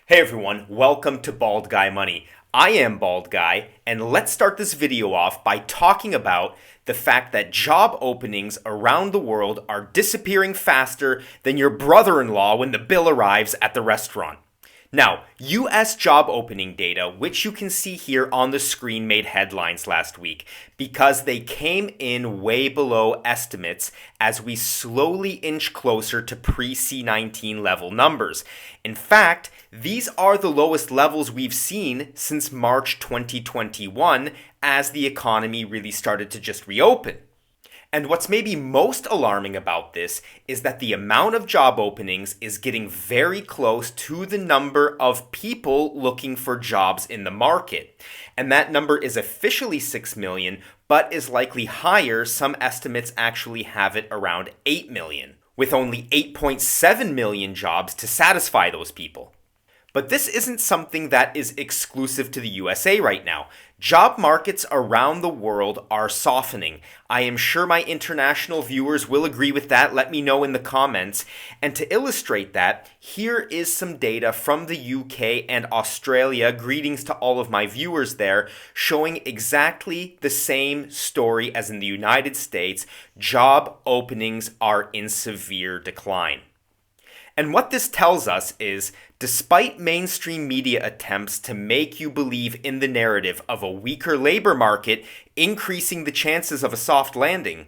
Hey everyone, welcome to Bald Guy Money. I am Bald Guy, and let's start this video off by talking about the fact that job openings around the world are disappearing faster than your brother-in-law when the bill arrives at the restaurant. Now, US job opening data, which you can see here on the screen, made headlines last week because they came in way below estimates as we slowly inch closer to pre-C19 level numbers. In fact, these are the lowest levels we've seen since March 2021 as the economy really started to just reopen. And what's maybe most alarming about this is that the amount of job openings is getting very close to the number of people looking for jobs in the market. And that number is officially 6 million, but is likely higher. Some estimates actually have it around 8 million, with only 8.7 million jobs to satisfy those people. But this isn't something that is exclusive to the USA right now. Job markets around the world are softening. I am sure my international viewers will agree with that. Let me know in the comments. And to illustrate that, here is some data from the UK and Australia. Greetings to all of my viewers there, showing exactly the same story as in the United States. Job openings are in severe decline. And what this tells us is, despite mainstream media attempts to make you believe in the narrative of a weaker labor market increasing the chances of a soft landing,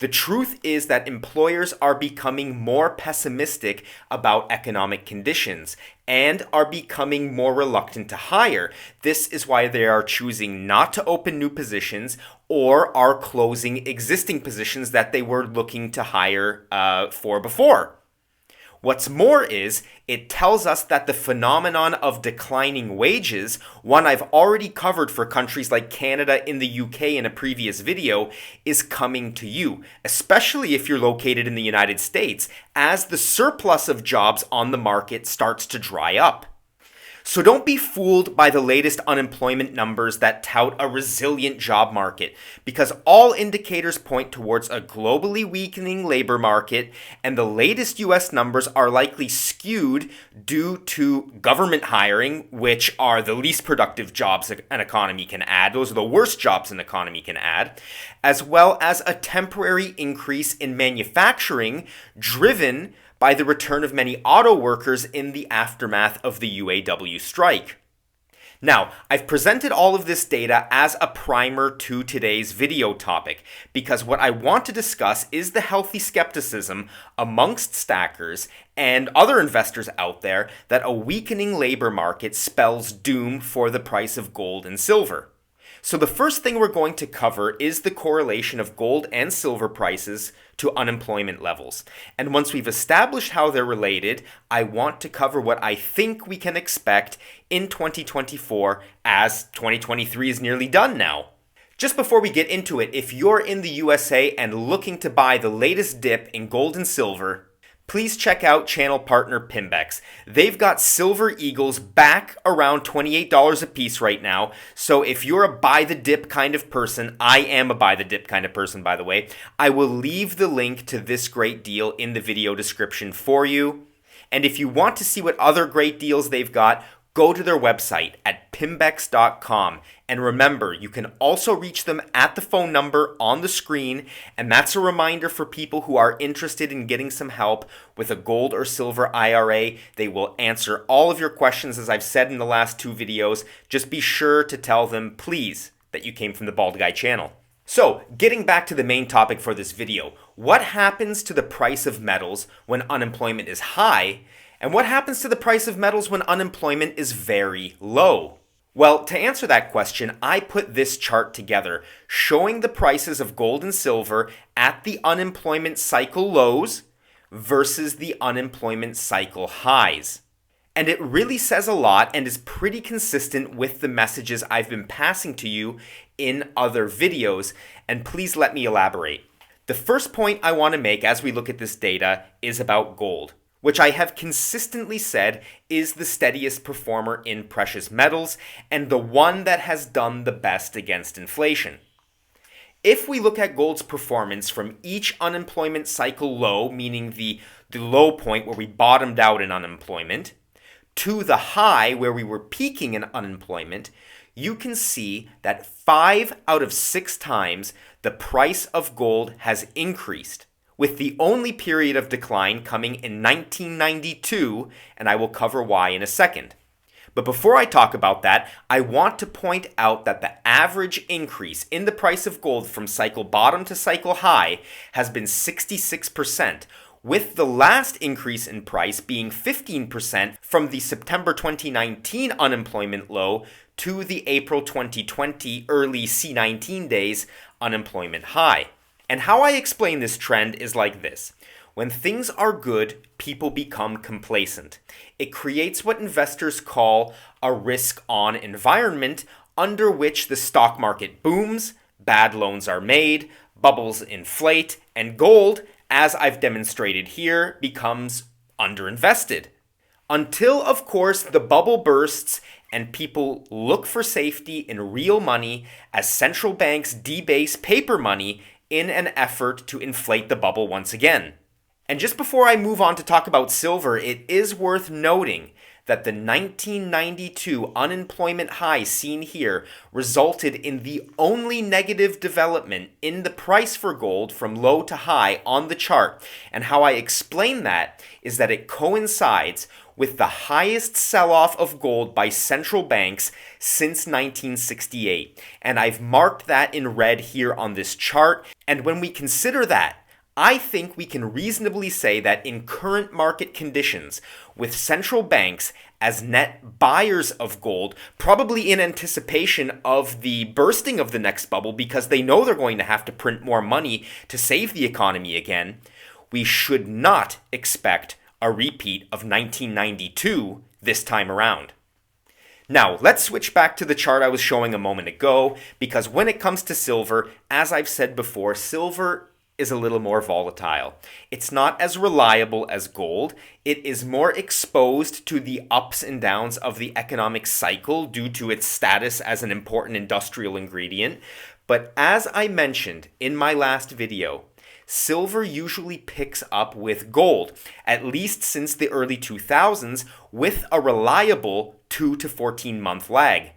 the truth is that employers are becoming more pessimistic about economic conditions and are becoming more reluctant to hire. This is why they are choosing not to open new positions or are closing existing positions that they were looking to hire for before. What's more is, it tells us that the phenomenon of declining wages, one I've already covered for countries like Canada and the UK in a previous video, is coming to you, especially if you're located in the United States, as the surplus of jobs on the market starts to dry up. So don't be fooled by the latest unemployment numbers that tout a resilient job market, because all indicators point towards a globally weakening labor market, and the latest US numbers are likely skewed due to government hiring, which are the least productive jobs an economy can add. Those are the worst jobs an economy can add, as well as a temporary increase in manufacturing driven by the return of many auto workers in the aftermath of the UAW strike. Now, I've presented all of this data as a primer to today's video topic, because what I want to discuss is the healthy skepticism amongst stackers and other investors out there that a weakening labor market spells doom for the price of gold and silver. So the first thing we're going to cover is the correlation of gold and silver prices to unemployment levels. And once we've established how they're related, I want to cover what I think we can expect in 2024, as 2023 is nearly done now. Just before we get into it, if you're in the USA and looking to buy the latest dip in gold and silver, please check out channel partner Pimbex. They've got Silver Eagles back around $28 a piece right now. So if you're a buy the dip kind of person, I am a buy the dip kind of person, by the way, I will leave the link to this great deal in the video description for you. And if you want to see what other great deals they've got, go to their website at pimbex.com. And remember, you can also reach them at the phone number on the screen. And that's a reminder for people who are interested in getting some help with a gold or silver IRA. They will answer all of your questions, as I've said in the last two videos. Just be sure to tell them, please, that you came from the Bald Guy channel. So, getting back to the main topic for this video, what happens to the price of metals when unemployment is high? And what happens to the price of metals when unemployment is very low? Well, to answer that question, I put this chart together showing the prices of gold and silver at the unemployment cycle lows versus the unemployment cycle highs. And it really says a lot and is pretty consistent with the messages I've been passing to you in other videos. And please let me elaborate. The first point I want to make as we look at this data is about gold, which I have consistently said is the steadiest performer in precious metals and the one that has done the best against inflation. If we look at gold's performance from each unemployment cycle low, meaning the low point where we bottomed out in unemployment, to the high where we were peaking in unemployment, you can see that 5 out of 6 times the price of gold has increased, with the only period of decline coming in 1992, and I will cover why in a second. But before I talk about that, I want to point out that the average increase in the price of gold from cycle bottom to cycle high has been 66%, with the last increase in price being 15% from the September 2019 unemployment low to the April 2020 early C19 days unemployment high. And how I explain this trend is like this. When things are good, people become complacent. It creates what investors call a risk-on environment under which the stock market booms, bad loans are made, bubbles inflate, and gold, as I've demonstrated here, becomes underinvested. Until, of course, the bubble bursts and people look for safety in real money as central banks debase paper money in an effort to inflate the bubble once again. And just before I move on to talk about silver, it is worth noting that the 1992 unemployment high seen here resulted in the only negative development in the price for gold from low to high on the chart. And how I explain that is that it coincides with the highest sell-off of gold by central banks since 1968. And I've marked that in red here on this chart. And when we consider that, I think we can reasonably say that in current market conditions, with central banks as net buyers of gold, probably in anticipation of the bursting of the next bubble because they know they're going to have to print more money to save the economy again, we should not expect a repeat of 1992 this time around. Now, let's switch back to the chart I was showing a moment ago, because when it comes to silver, as I've said before, silver is a little more volatile. It's not as reliable as gold. It is more exposed to the ups and downs of the economic cycle due to its status as an important industrial ingredient. But as I mentioned in my last video, silver usually picks up with gold, at least since the early 2000s, with a reliable 2 to 14 month lag.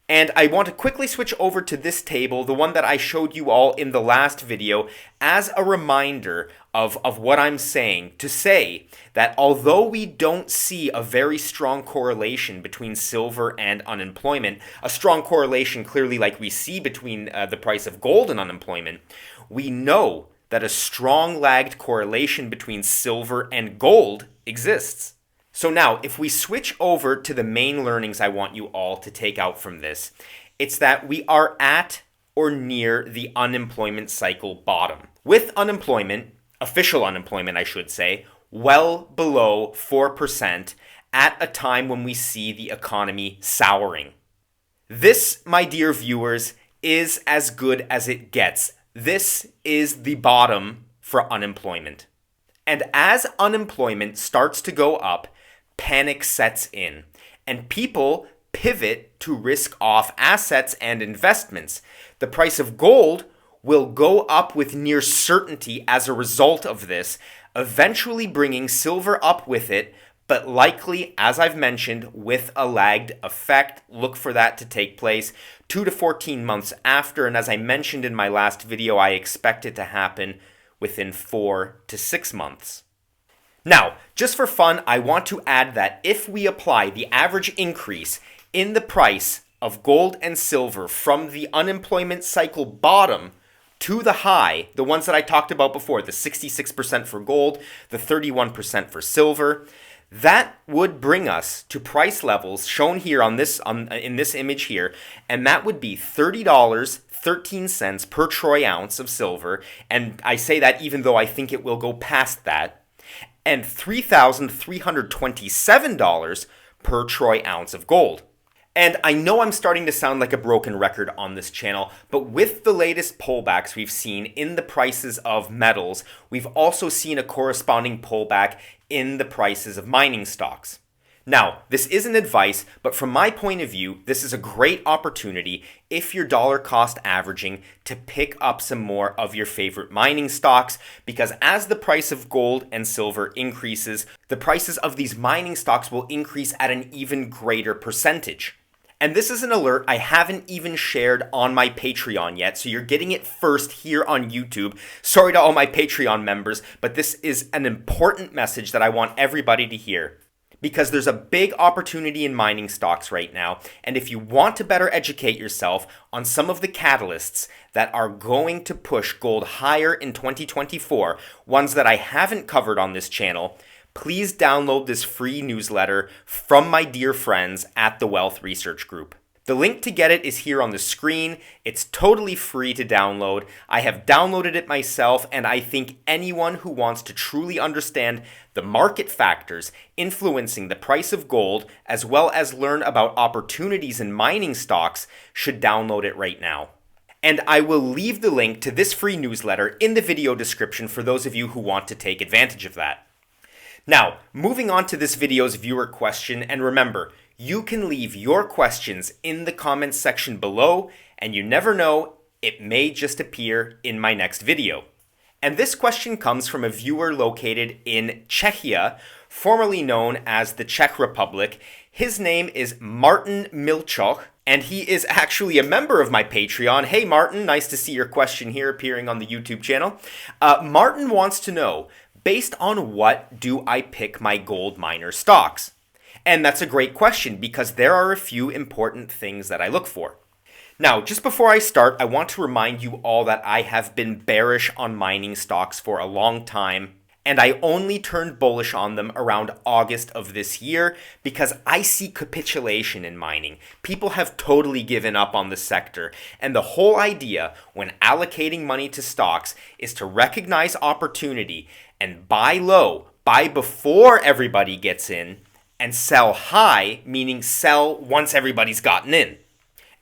And I want to quickly switch over to this table, the one that I showed you all in the last video, as a reminder of what I'm saying, to say that although we don't see a very strong correlation between silver and unemployment, a strong correlation clearly like we see between the price of gold and unemployment, we know that a strong lagged correlation between silver and gold exists. So now, if we switch over to the main learnings I want you all to take out from this, it's that we are at or near the unemployment cycle bottom. With unemployment, official unemployment I should say, well below 4% at a time when we see the economy souring. This, my dear viewers, is as good as it gets. This is the bottom for unemployment. And as unemployment starts to go up, panic sets in, and people pivot to risk-off assets and investments. The price of gold will go up with near certainty as a result of this, eventually bringing silver up with it, but likely, as I've mentioned, with a lagged effect. Look for that to take place 2 to 14 months after, and as I mentioned in my last video, I expect it to happen within 4 to 6 months. Now, just for fun, I want to add that if we apply the average increase in the price of gold and silver from the unemployment cycle bottom to the high, the ones that I talked about before, the 66% for gold, the 31% for silver, that would bring us to price levels shown here in this image here, and that would be $30.13 per troy ounce of silver, and I say that even though I think it will go past that, and $3,327 per troy ounce of gold. And I know I'm starting to sound like a broken record on this channel, but with the latest pullbacks we've seen in the prices of metals, we've also seen a corresponding pullback in the prices of mining stocks. Now, this isn't advice, but from my point of view, this is a great opportunity if you're dollar cost averaging to pick up some more of your favorite mining stocks, because as the price of gold and silver increases, the prices of these mining stocks will increase at an even greater percentage. And this is an alert I haven't even shared on my Patreon yet, so you're getting it first here on YouTube. Sorry to all my Patreon members, but this is an important message that I want everybody to hear. Because there's a big opportunity in mining stocks right now, and if you want to better educate yourself on some of the catalysts that are going to push gold higher in 2024, ones that I haven't covered on this channel, please download this free newsletter from my dear friends at the Wealth Research Group. The link to get it is here on the screen. It's totally free to download. I have downloaded it myself, and I think anyone who wants to truly understand the market factors influencing the price of gold, as well as learn about opportunities in mining stocks, should download it right now. And I will leave the link to this free newsletter in the video description for those of you who want to take advantage of that. Now, moving on to this video's viewer question, and remember, you can leave your questions in the comments section below, and you never know, it may just appear in my next video. And this question comes from a viewer located in Czechia, formerly known as the Czech Republic. His name is Martin Milchoch, and he is actually a member of my Patreon. Hey Martin, nice to see your question here appearing on the YouTube channel. Martin wants to know, based on what do I pick my gold miner stocks? And that's a great question because there are a few important things that I look for. Now, just before I start, I want to remind you all that I have been bearish on mining stocks for a long time, and I only turned bullish on them around August of this year because I see capitulation in mining. People have totally given up on the sector, and the whole idea when allocating money to stocks is to recognize opportunity and buy low, buy before everybody gets in, and sell high, meaning sell once everybody's gotten in.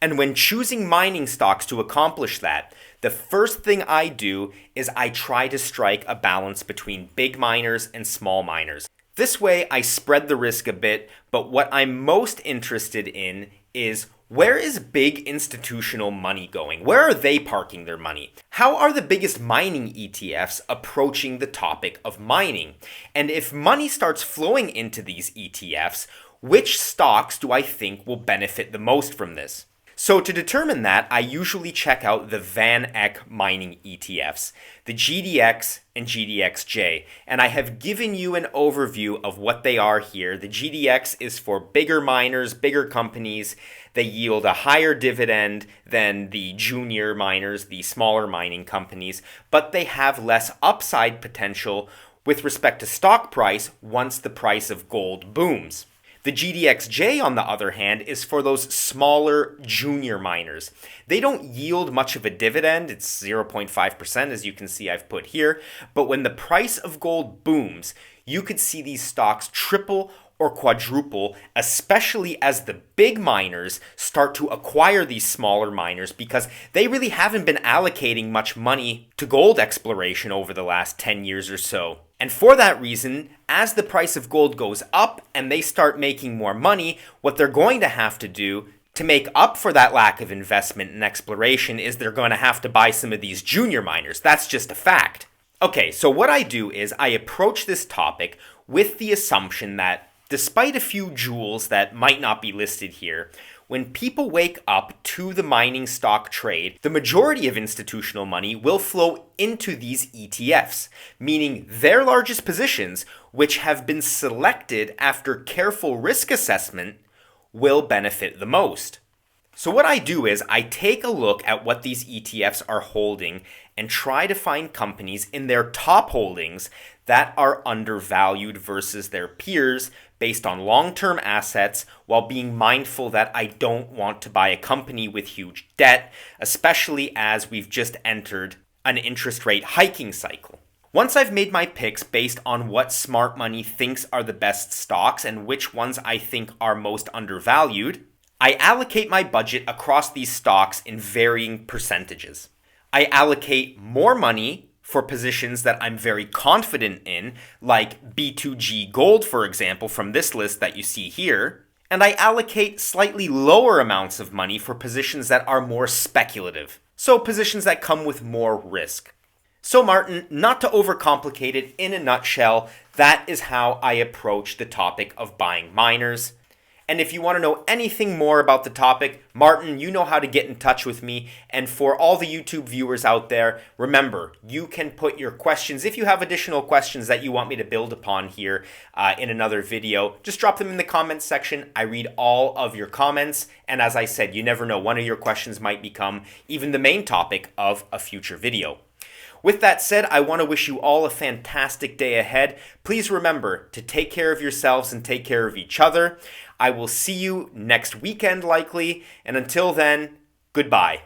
And when choosing mining stocks to accomplish that, the first thing I do is I try to strike a balance between big miners and small miners. This way I spread the risk a bit, but what I'm most interested in is where is big institutional money going? Where are they parking their money? How are the biggest mining ETFs approaching the topic of mining? And if money starts flowing into these ETFs, which stocks do I think will benefit the most from this? So to determine that, I usually check out the Van Eck mining ETFs, the GDX and GDXJ, and I have given you an overview of what they are here. The GDX is for bigger miners, bigger companies. They yield a higher dividend than the junior miners, the smaller mining companies, but they have less upside potential with respect to stock price once the price of gold booms. The GDXJ, on the other hand, is for those smaller junior miners. They don't yield much of a dividend. It's 0.5%, as you can see I've put here. But when the price of gold booms, you could see these stocks triple or quadruple, especially as the big miners start to acquire these smaller miners because they really haven't been allocating much money to gold exploration over the last 10 years or so. And for that reason, as the price of gold goes up and they start making more money, what they're going to have to do to make up for that lack of investment in exploration is they're going to have to buy some of these junior miners. That's just a fact. Okay, so what I do is I approach this topic with the assumption that despite a few jewels that might not be listed here, when people wake up to the mining stock trade, the majority of institutional money will flow into these ETFs, meaning their largest positions, which have been selected after careful risk assessment, will benefit the most. So what I do is I take a look at what these ETFs are holding and try to find companies in their top holdings that are undervalued versus their peers based on long-term assets, while being mindful that I don't want to buy a company with huge debt, especially as we've just entered an interest rate hiking cycle. Once I've made my picks based on what smart money thinks are the best stocks and which ones I think are most undervalued, I allocate my budget across these stocks in varying percentages. I allocate more money for positions that I'm very confident in, like B2G Gold, for example, from this list that you see here. And I allocate slightly lower amounts of money for positions that are more speculative. So positions that come with more risk. So Martin, not to overcomplicate it, in a nutshell, that is how I approach the topic of buying miners. And if you want to know anything more about the topic, Martin, you know how to get in touch with me. And for all the YouTube viewers out there, remember, you can put your questions, if you have additional questions that you want me to build upon here in another video, just drop them in the comments section. I read all of your comments. And as I said, you never know, one of your questions might become even the main topic of a future video. With that said, I want to wish you all a fantastic day ahead. Please remember to take care of yourselves and take care of each other. I will see you next weekend likely, and until then, goodbye.